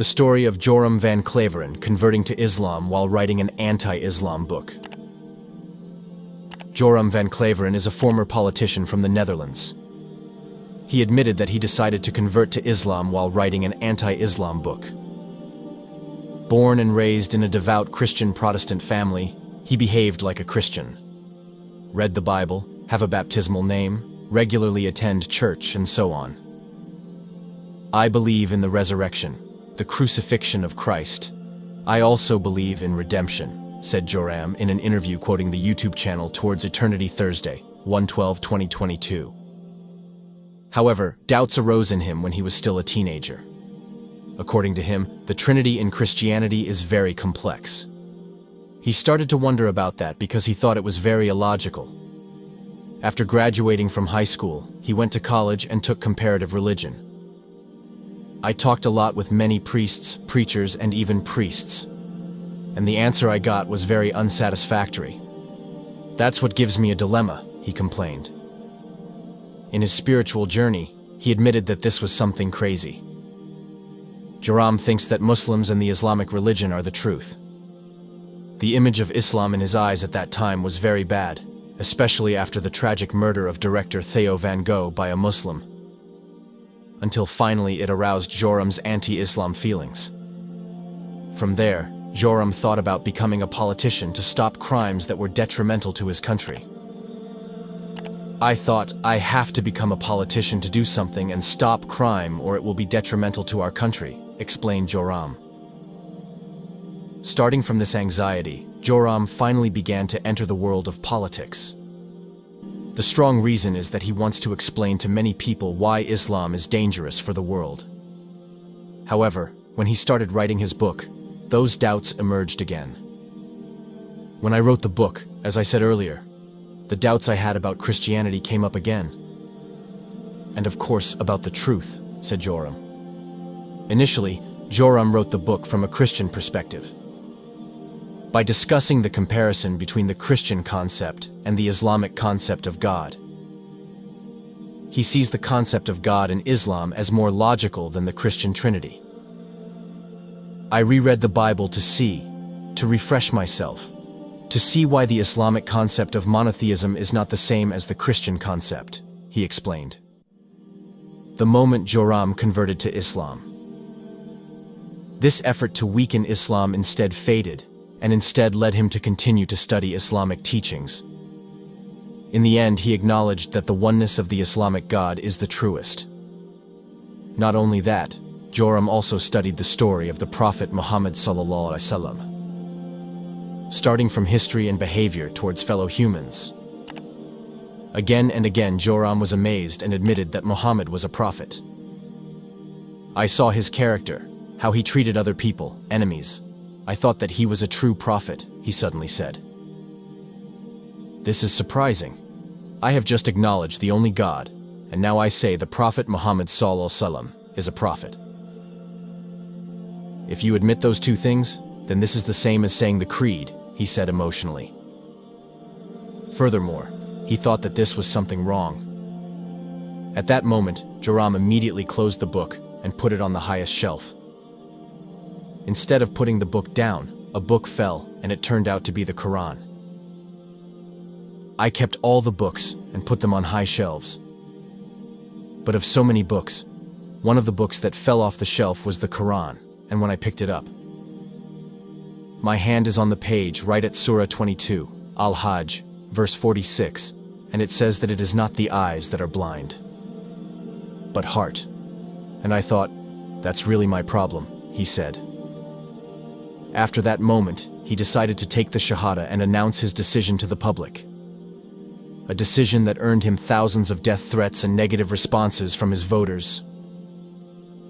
The story of Joram Van Klaveren converting to Islam while writing an anti-Islam book. Joram Van Klaveren is a former politician from the Netherlands. He admitted that he decided to convert to Islam while writing an anti-Islam book. Born and raised in a devout Christian-Protestant family, he behaved like a Christian. Read the Bible, have a baptismal name, regularly attend church, and so on. I believe in the resurrection, the crucifixion of Christ. I also believe in redemption, said Joram in an interview quoting the YouTube channel Towards Eternity Thursday, 1/12/2022. However, doubts arose in him when he was still a teenager. According to him, the Trinity in Christianity is very complex. He started to wonder about that because he thought it was very illogical. After graduating from high school, he went to college and took comparative religion. I talked a lot with many priests, preachers, and even priests. And the answer I got was very unsatisfactory. That's what gives me a dilemma, he complained. In his spiritual journey, he admitted that this was something crazy. Joram thinks that Muslims and the Islamic religion are the truth. The image of Islam in his eyes at that time was very bad, especially after the tragic murder of director Theo van Gogh by a Muslim. Until finally it aroused Joram's anti-Islam feelings. From there, Joram thought about becoming a politician to stop crimes that were detrimental to his country. I thought, I have to become a politician to do something and stop crime or it will be detrimental to our country, explained Joram. Starting from this anxiety, Joram finally began to enter the world of politics. The strong reason is that he wants to explain to many people why Islam is dangerous for the world. However, when he started writing his book, those doubts emerged again. When I wrote the book, as I said earlier, the doubts I had about Christianity came up again. And of course, about the truth, said Joram. Initially, Joram wrote the book from a Christian perspective. By discussing the comparison between the Christian concept and the Islamic concept of God. He sees the concept of God in Islam as more logical than the Christian Trinity. I reread the Bible to refresh myself, to see why the Islamic concept of monotheism is not the same as the Christian concept, he explained. The moment Joram converted to Islam. This effort to weaken Islam instead faded, and instead led him to continue to study Islamic teachings. In the end, he acknowledged that the oneness of the Islamic God is the truest. Not only that, Joram also studied the story of the Prophet Muhammad ﷺ, starting from history and behavior towards fellow humans. Again and again, Joram was amazed and admitted that Muhammad was a prophet. I saw his character, how he treated other people, enemies. I thought that he was a true prophet, he suddenly said. This is surprising. I have just acknowledged the only God, and now I say the Prophet Muhammad ﷺ is a prophet. If you admit those two things, then this is the same as saying the creed, he said emotionally. Furthermore, he thought that this was something wrong. At that moment, Joram immediately closed the book and put it on the highest shelf. Instead of putting the book down, a book fell, and it turned out to be the Quran. I kept all the books and put them on high shelves. But of so many books, one of the books that fell off the shelf was the Quran, and when I picked it up, my hand is on the page right at Surah 22, Al-Hajj, verse 46, and it says that it is not the eyes that are blind, but heart. And I thought, that's really my problem, he said. After that moment, he decided to take the Shahada and announce his decision to the public. A decision that earned him thousands of death threats and negative responses from his voters.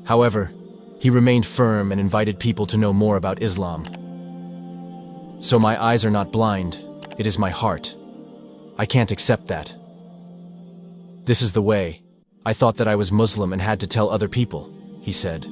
However, he remained firm and invited people to know more about Islam. So my eyes are not blind, it is my heart. I can't accept that. This is the way. I thought that I was Muslim and had to tell other people, he said.